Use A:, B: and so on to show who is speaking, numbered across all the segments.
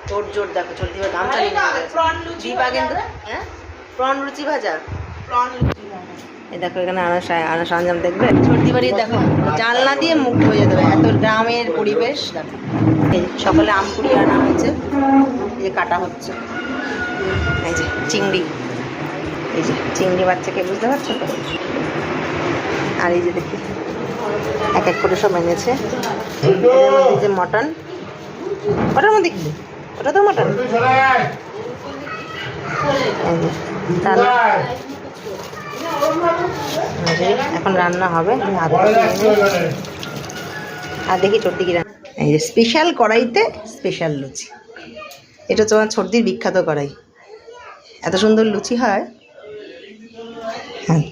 A: তোর জোর দেখো চলতি গামছা নিয়ে দীপা কিন্তু হ্যাঁ প্রন লুচি ভাজা এই দেখো এখানে আনা সরঞ্জাম দেখবে সর্দি বাড়ি দেখো জানলা দিয়ে মুক্ত হয়ে যেতে হবে এত গ্রামের পরিবেশ দেখো এই সকালে আম কুড়ি আনা হয়েছে এই যে কাটা হচ্ছে এই যে চিংড়ি এই যে চিংড়ি বাচ্চাকে বুঝতে পারছো তো আর এই যে দেখি এক এক করে সব এনেছে এর মধ্যে যে মটন ওটার মধ্যে কি ওটা তো মটন এখন রান্না হবে আর দেখি চর্দি কি রান্না এই যে স্পেশাল কড়াইতে স্পেশাল লুচি এটা তোমার সর্দির বিখ্যাত কড়াই এত সুন্দর লুচি হয় হ্যাঁ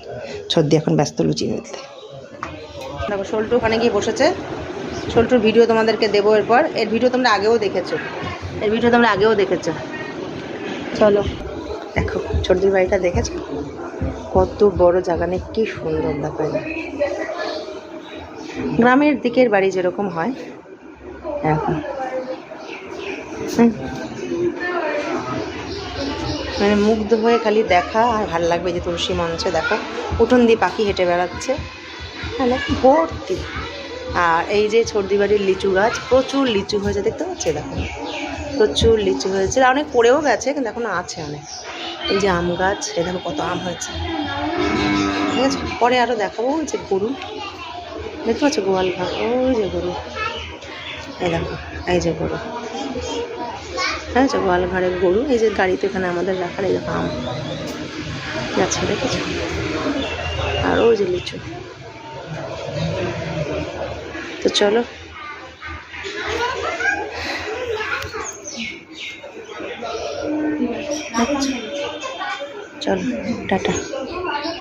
A: সর্দি এখন ব্যস্ত লুচি নিতে দেখো সল্টু ওখানে গিয়ে বসেছে সল্টুর ভিডিও তোমাদেরকে দেবো এরপর এর ভিডিও তোমরা আগেও দেখেছো চলো দেখো সর্দির বাড়িটা দেখেছো কত বড় জায়গা নেই কি সুন্দর দেখো গ্রামের দিকের বাড়ি যেরকম হয় এরকম মানে মুগ্ধ হয়ে খালি দেখা আর ভালো লাগবে যে তুলসী মঞ্চে দেখো উঠোন দিয়ে পাখি হেঁটে বেড়াচ্ছে হ্যাঁ ভর্তি আর এই যে সর্দি বাড়ির লিচু গাছ প্রচুর লিচু হয়েছে দেখতে পাচ্ছি দেখো প্রচুর লিচু হয়েছে অনেক পড়েও গেছে কিন্তু এখনো আছে অনেক এই যে আম গাছ এ দেখো কত আম হয়েছে ঠিক আছে পরে আরও দেখাবো ওই যে গরু দেখতে পাচ্ছ গোয়াল ঘর ওই যে গরু এই দেখো এই যে গরু হ্যাঁ যে গোয়াল ঘরের গরু এই যে গাড়িতে এখানে আমাদের রাখার এই দেখো আম যাচ্ছে দেখেছো আর ওই যে লিচু তো চলো চলো টাটা